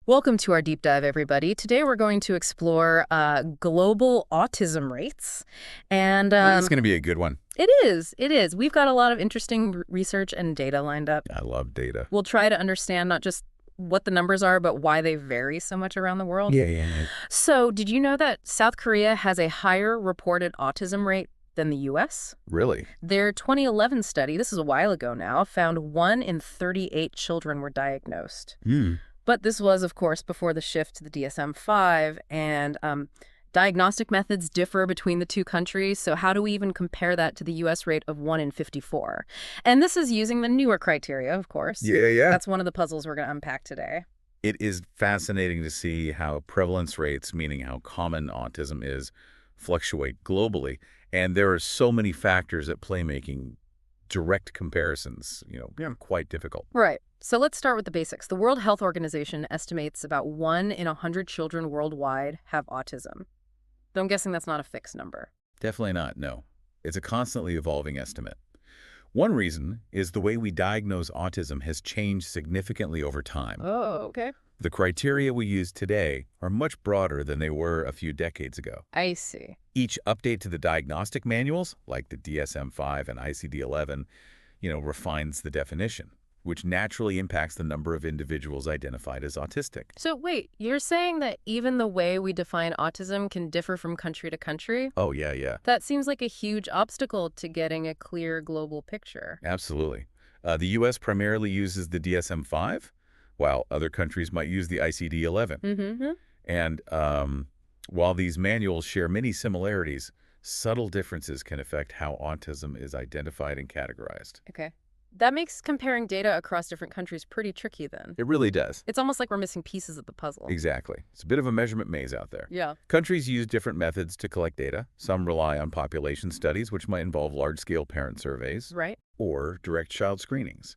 Welcome to our deep dive, everybody. Today we're going to explore global autism rates. And This is going to be a good one. it is. It is. We've got a lot of interesting research and data lined up. I love data. We'll try to understand not just what the numbers are, but why they vary so much around the world. Yeah. So, did you know that South Korea has a higher reported autism rate than the U.S.? Really? Their 2011 study, this is a while ago now, found 1 in 38 children were diagnosed. But this was, of course, before the shift to the DSM-5, and diagnostic methods differ between the two countries, so how do we even compare that to the U.S. rate of 1 in 54? And this is using the newer criteria, of course. Yeah. That's one of the puzzles we're going to unpack today. It is fascinating to see how prevalence rates, meaning how common autism is, fluctuate globally. And there are so many factors at play making direct comparisons, quite difficult. Right. So let's start with the basics. The World Health Organization estimates about 1 in 100 children worldwide have autism. Though I'm guessing that's not a fixed number. Definitely not, no. It's a constantly evolving estimate. One reason is the way we diagnose autism has changed significantly over time. Oh, okay. The criteria we use today are much broader than they were a few decades ago. I see. Each update to the diagnostic manuals, like the DSM-5 and ICD-11, refines the definition, which naturally impacts the number of individuals identified as autistic. So wait, you're saying that even the way we define autism can differ from country to country? Oh, yeah. That seems like a huge obstacle to getting a clear global picture. Absolutely. The U.S. primarily uses the DSM-5, while other countries might use the ICD-11. Mm-hmm. And while these manuals share many similarities, subtle differences can affect how autism is identified and categorized. Okay. That makes comparing data across different countries pretty tricky then. It really does. It's almost like we're missing pieces of the puzzle. Exactly. It's a bit of a measurement maze out there. Yeah. Countries use different methods to collect data. Some rely on population studies, which might involve large-scale parent surveys. Right. Or direct child screenings.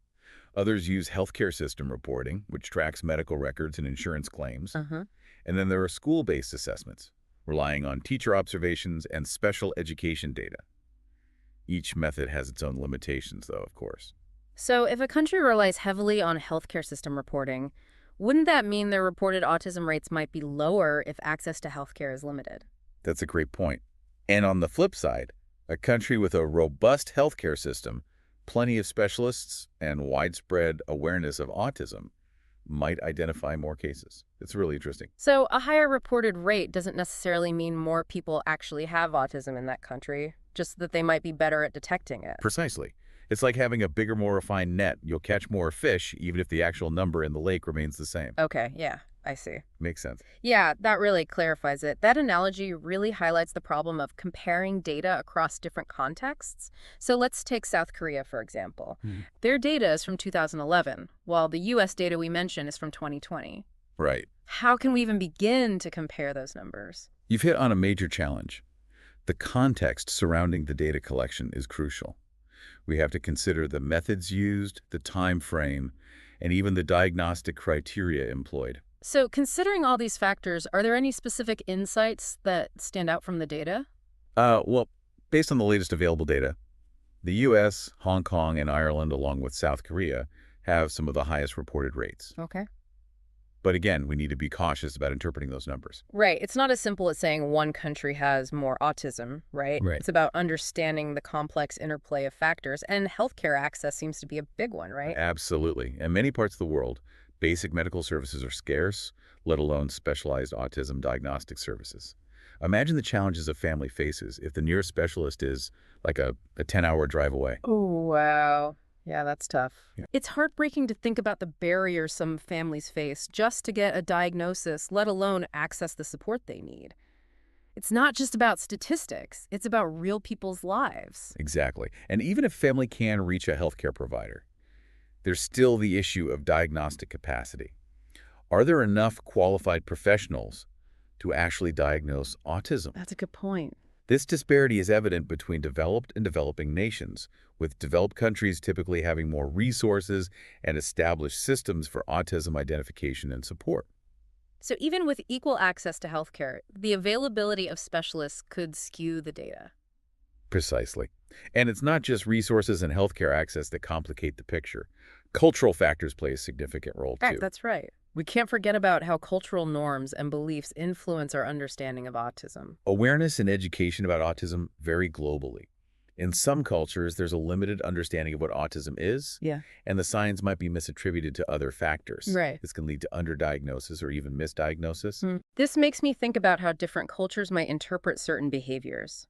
Others use healthcare system reporting, which tracks medical records and insurance claims. Uh-huh. And then there are school-based assessments, relying on teacher observations and special education data. Each method has its own limitations, though, of course. So if a country relies heavily on healthcare system reporting, wouldn't that mean their reported autism rates might be lower if access to healthcare is limited? That's a great point. And on the flip side, a country with a robust healthcare system, plenty of specialists, and widespread awareness of autism might identify more cases. It's really interesting. So a higher reported rate doesn't necessarily mean more people actually have autism in that country, just that they might be better at detecting it. Precisely. It's like having a bigger, more refined net. You'll catch more fish, even if the actual number in the lake remains the same. Okay, yeah, I see. Makes sense. Yeah, that really clarifies it. That analogy really highlights the problem of comparing data across different contexts. So let's take South Korea, for example. Their data is from 2011, while the U.S. data we mentioned is from 2020. Right. How can we even begin to compare those numbers? You've hit on a major challenge. The context surrounding the data collection is crucial. We have to consider the methods used, the time frame, and even the diagnostic criteria employed. So considering all these factors, are there any specific insights that stand out from the data? Well, based on the latest available data, the U.S., Hong Kong, and Ireland, along with South Korea, have some of the highest reported rates. Okay. But again, we need to be cautious about interpreting those numbers. Right. It's not as simple as saying one country has more autism, right? Right. It's about understanding the complex interplay of factors, and healthcare access seems to be a big one, right? Absolutely. In many parts of the world, basic medical services are scarce, let alone specialized autism diagnostic services. Imagine the challenges a family faces if the nearest specialist is like a 10-hour drive away. Oh, wow. Yeah, that's tough. Yeah. It's heartbreaking to think about the barriers some families face just to get a diagnosis, let alone access the support they need. It's not just about statistics. It's about real people's lives. Exactly. And even if family can reach a healthcare provider, there's still the issue of diagnostic capacity. Are there enough qualified professionals to actually diagnose autism? That's a good point. This disparity is evident between developed and developing nations, with developed countries typically having more resources and established systems for autism identification and support. So even with equal access to healthcare, the availability of specialists could skew the data. Precisely. And it's not just resources and healthcare access that complicate the picture. Cultural factors play a significant role, too. That's right. We can't forget about how cultural norms and beliefs influence our understanding of autism. Awareness and education about autism vary globally. In some cultures, there's a limited understanding of what autism is, Yeah. and the signs might be misattributed to other factors. Right. This can lead to underdiagnosis or even misdiagnosis. This makes me think about how different cultures might interpret certain behaviors.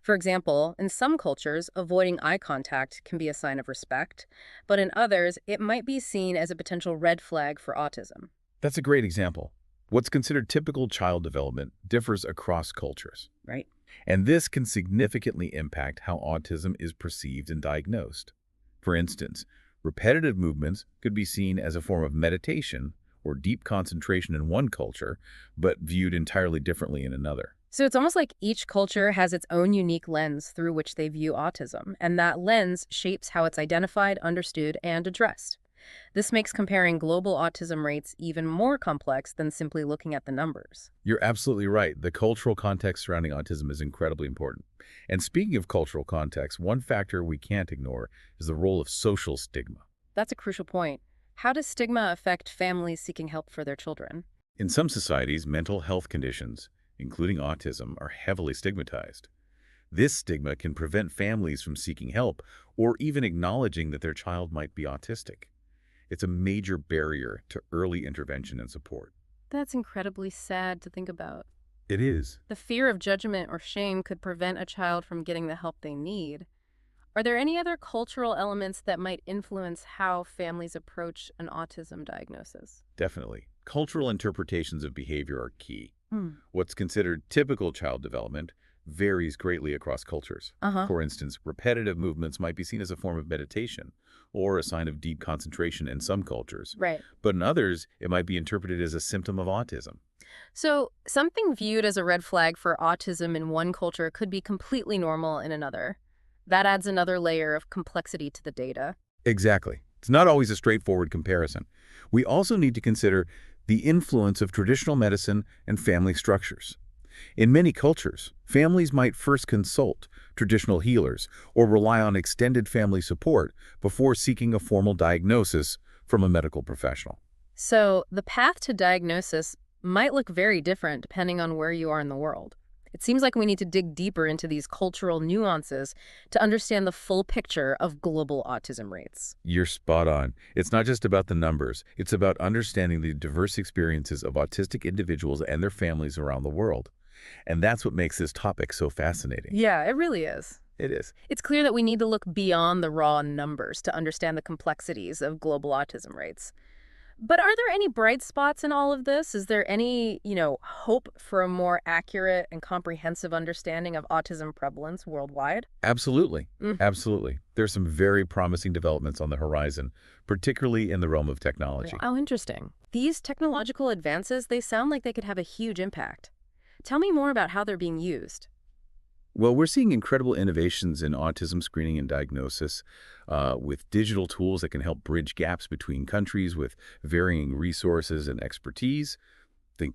For example, in some cultures, avoiding eye contact can be a sign of respect, but in others, it might be seen as a potential red flag for autism. That's a great example. What's considered typical child development differs across cultures, Right. and this can significantly impact how autism is perceived and diagnosed. For instance, repetitive movements could be seen as a form of meditation or deep concentration in one culture, but viewed entirely differently in another. So it's almost like each culture has its own unique lens through which they view autism, and that lens shapes how it's identified, understood, and addressed. This makes comparing global autism rates even more complex than simply looking at the numbers. You're absolutely right. The cultural context surrounding autism is incredibly important. And speaking of cultural context, one factor we can't ignore is the role of social stigma. That's a crucial point. How does stigma affect families seeking help for their children? In some societies, mental health conditions, including autism, are heavily stigmatized. This stigma can prevent families from seeking help or even acknowledging that their child might be autistic. It's a major barrier to early intervention and support. That's incredibly sad to think about. It is. The fear of judgment or shame could prevent a child from getting the help they need. Are there any other cultural elements that might influence how families approach an autism diagnosis? Definitely. Cultural interpretations of behavior are key. Hmm. What's considered typical child development varies greatly across cultures. Uh-huh. For instance, repetitive movements might be seen as a form of meditation or a sign of deep concentration in some cultures. Right. But in others, it might be interpreted as a symptom of autism. So, something viewed as a red flag for autism in one culture could be completely normal in another. That adds another layer of complexity to the data. Exactly. It's not always a straightforward comparison. We also need to consider the influence of traditional medicine and family structures. In many cultures, families might first consult traditional healers or rely on extended family support before seeking a formal diagnosis from a medical professional. So, the path to diagnosis might look very different depending on where you are in the world. It seems like we need to dig deeper into these cultural nuances to understand the full picture of global autism rates. You're spot on. It's not just about the numbers. It's about understanding the diverse experiences of autistic individuals and their families around the world. And that's what makes this topic so fascinating. Yeah, it really is. It is. It's clear that we need to look beyond the raw numbers to understand the complexities of global autism rates. But are there any bright spots in all of this? Is there any, hope for a more accurate and comprehensive understanding of autism prevalence worldwide? Absolutely. Mm. Absolutely. There's some very promising developments on the horizon, particularly in the realm of technology. Oh, interesting. These technological advances, they sound like they could have a huge impact. Tell me more about how they're being used. Well, we're seeing incredible innovations in autism screening and diagnosis with digital tools that can help bridge gaps between countries with varying resources and expertise. Think,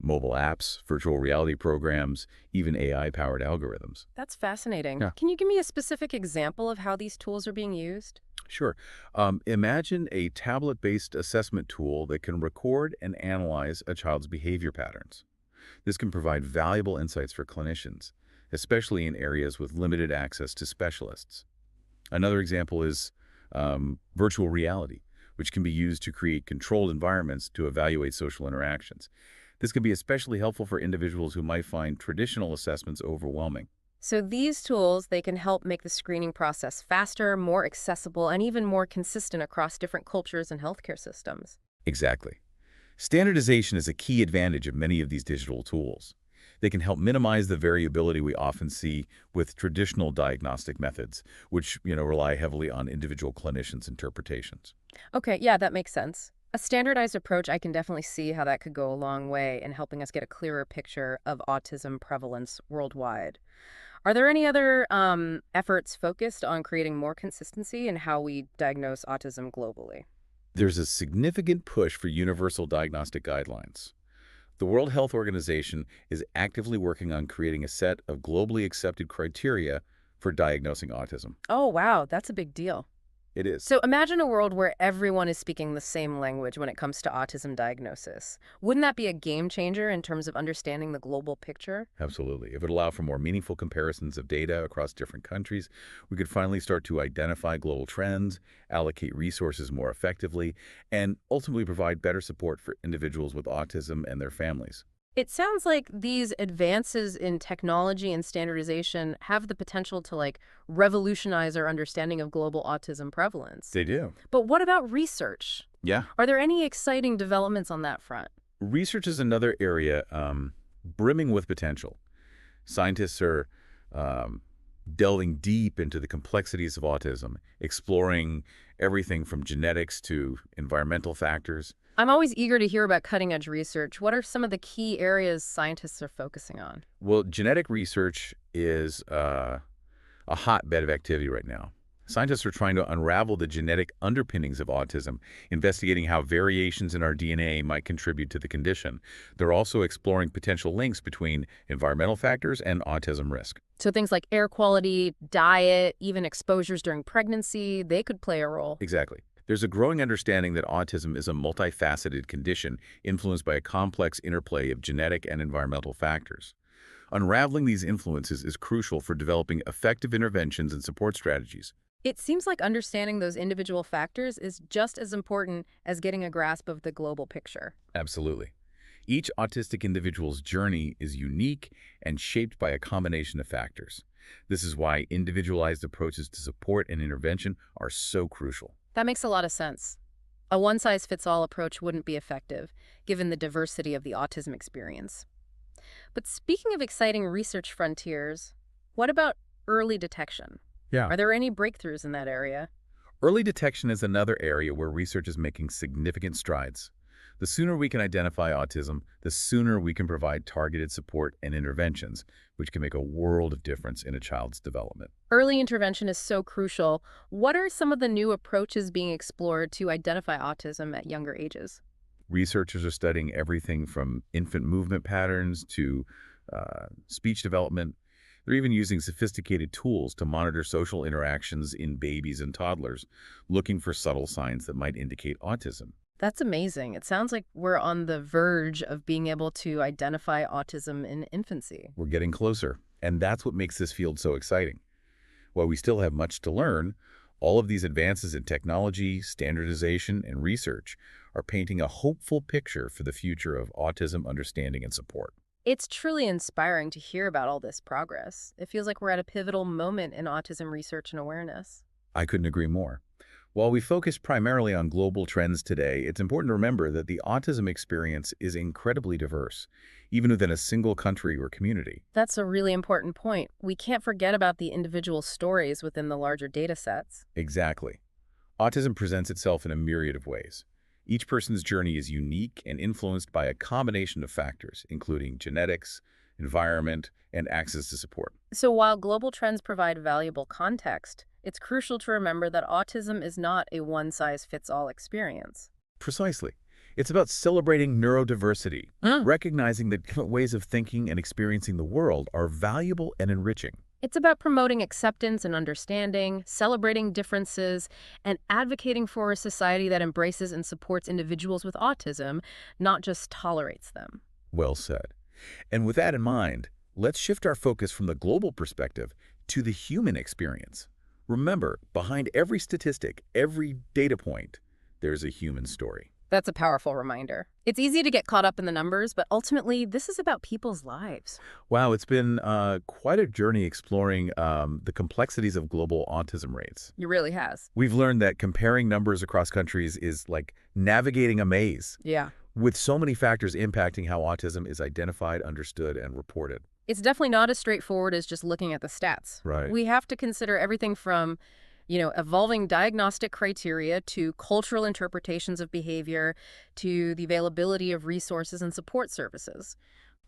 mobile apps, virtual reality programs, even AI-powered algorithms. That's fascinating. Yeah. Can you give me a specific example of how these tools are being used? Sure. Imagine a tablet-based assessment tool that can record and analyze a child's behavior patterns. This can provide valuable insights for clinicians, especially in areas with limited access to specialists. Another example is virtual reality, which can be used to create controlled environments to evaluate social interactions. This can be especially helpful for individuals who might find traditional assessments overwhelming. So these tools, they can help make the screening process faster, more accessible, and even more consistent across different cultures and healthcare systems. Exactly. Standardization is a key advantage of many of these digital tools. They can help minimize the variability we often see with traditional diagnostic methods, which, rely heavily on individual clinicians' interpretations. Okay, yeah, that makes sense. A standardized approach, I can definitely see how that could go a long way in helping us get a clearer picture of autism prevalence worldwide. Are there any other efforts focused on creating more consistency in how we diagnose autism globally? There's a significant push for universal diagnostic guidelines. The World Health Organization is actively working on creating a set of globally accepted criteria for diagnosing autism. Oh, wow, that's a big deal. It is. So imagine a world where everyone is speaking the same language when it comes to autism diagnosis. Wouldn't that be a game changer in terms of understanding the global picture? Absolutely. If it allowed for more meaningful comparisons of data across different countries, we could finally start to identify global trends, allocate resources more effectively, and ultimately provide better support for individuals with autism and their families. It sounds like these advances in technology and standardization have the potential to revolutionize our understanding of global autism prevalence. They do. But what about research? Yeah. Are there any exciting developments on that front? Research is another area brimming with potential. Scientists are um, delving deep into the complexities of autism, exploring everything from genetics to environmental factors. I'm always eager to hear about cutting-edge research. What are some of the key areas scientists are focusing on? Well, genetic research is a hotbed of activity right now. Scientists are trying to unravel the genetic underpinnings of autism, investigating how variations in our DNA might contribute to the condition. They're also exploring potential links between environmental factors and autism risk. So things like air quality, diet, even exposures during pregnancy, they could play a role. Exactly. There's a growing understanding that autism is a multifaceted condition influenced by a complex interplay of genetic and environmental factors. Unraveling these influences is crucial for developing effective interventions and support strategies. It seems like understanding those individual factors is just as important as getting a grasp of the global picture. Absolutely. Each autistic individual's journey is unique and shaped by a combination of factors. This is why individualized approaches to support and intervention are so crucial. That makes a lot of sense. A one-size-fits-all approach wouldn't be effective, given the diversity of the autism experience. But speaking of exciting research frontiers, what about early detection? Yeah. Are there any breakthroughs in that area? Early detection is another area where research is making significant strides. The sooner we can identify autism, the sooner we can provide targeted support and interventions, which can make a world of difference in a child's development. Early intervention is so crucial. What are some of the new approaches being explored to identify autism at younger ages? Researchers are studying everything from infant movement patterns to speech development. They're even using sophisticated tools to monitor social interactions in babies and toddlers, looking for subtle signs that might indicate autism. That's amazing. It sounds like we're on the verge of being able to identify autism in infancy. We're getting closer, and that's what makes this field so exciting. While we still have much to learn, all of these advances in technology, standardization, and research are painting a hopeful picture for the future of autism understanding and support. It's truly inspiring to hear about all this progress. It feels like we're at a pivotal moment in autism research and awareness. I couldn't agree more. While we focus primarily on global trends today, it's important to remember that the autism experience is incredibly diverse, even within a single country or community. That's a really important point. We can't forget about the individual stories within the larger data sets. Exactly. Autism presents itself in a myriad of ways. Each person's journey is unique and influenced by a combination of factors, including genetics, environment, and access to support. So while global trends provide valuable context, it's crucial to remember that autism is not a one-size-fits-all experience. Precisely. It's about celebrating neurodiversity, recognizing that different ways of thinking and experiencing the world are valuable and enriching. It's about promoting acceptance and understanding, celebrating differences, and advocating for a society that embraces and supports individuals with autism, not just tolerates them. Well said. And with that in mind, let's shift our focus from the global perspective to the human experience. Remember, behind every statistic, every data point, there's a human story. That's a powerful reminder. It's easy to get caught up in the numbers, but ultimately, this is about people's lives. Wow, it's been quite a journey exploring the complexities of global autism rates. It really has. We've learned that comparing numbers across countries is like navigating a maze, Yeah. with so many factors impacting how autism is identified, understood, and reported. It's definitely not as straightforward as just looking at the stats. Right. We have to consider everything from evolving diagnostic criteria to cultural interpretations of behavior to the availability of resources and support services.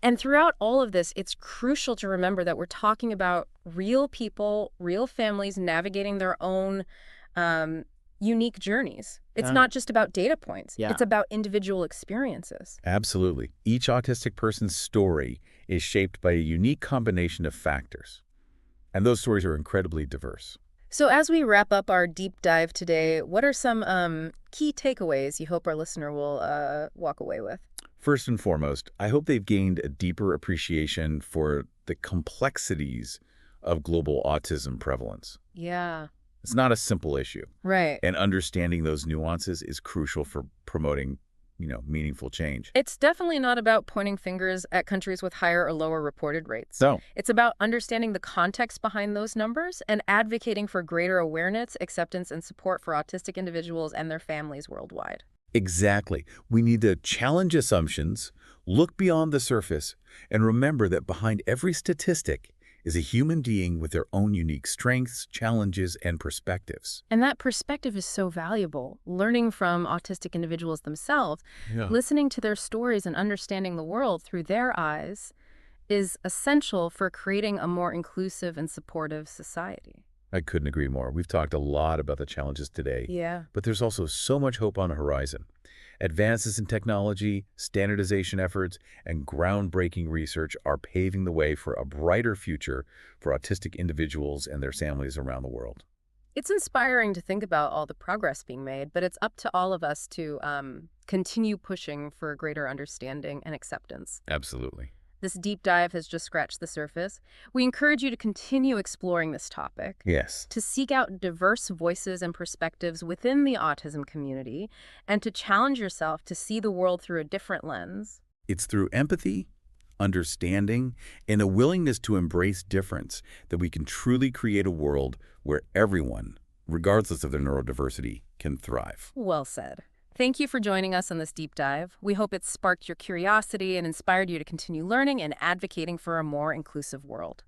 And throughout all of this, it's crucial to remember that we're talking about real people, real families navigating their own unique journeys. It's not just about data points. Yeah. It's about individual experiences. Absolutely. Each autistic person's story is shaped by a unique combination of factors. And those stories are incredibly diverse. So as we wrap up our deep dive today, what are some key takeaways you hope our listener will walk away with? First and foremost, I hope they've gained a deeper appreciation for the complexities of global autism prevalence. Yeah, It's not a simple issue, right. and understanding those nuances is crucial for promoting, meaningful change. It's definitely not about pointing fingers at countries with higher or lower reported rates. So, It's about understanding the context behind those numbers and advocating for greater awareness, acceptance, and support for autistic individuals and their families worldwide. exactly. We need to challenge assumptions, look beyond the surface, and remember that behind every statistic is a human being with their own unique strengths, challenges, and perspectives. And that perspective is so valuable. Learning from autistic individuals themselves, Yeah. listening to their stories and understanding the world through their eyes is essential for creating a more inclusive and supportive society. I couldn't agree more. We've talked a lot about the challenges today, Yeah. but there's also so much hope on the horizon. Advances in technology, standardization efforts, and groundbreaking research are paving the way for a brighter future for autistic individuals and their families around the world. It's inspiring to think about all the progress being made, but it's up to all of us to continue pushing for greater understanding and acceptance. Absolutely. This deep dive has just scratched the surface. We encourage you to continue exploring this topic, Yes. to seek out diverse voices and perspectives within the autism community, and to challenge yourself to see the world through a different lens. It's through empathy, understanding, and a willingness to embrace difference that we can truly create a world where everyone, regardless of their neurodiversity, can thrive. Well said. Thank you for joining us on this deep dive. We hope it's sparked your curiosity and inspired you to continue learning and advocating for a more inclusive world.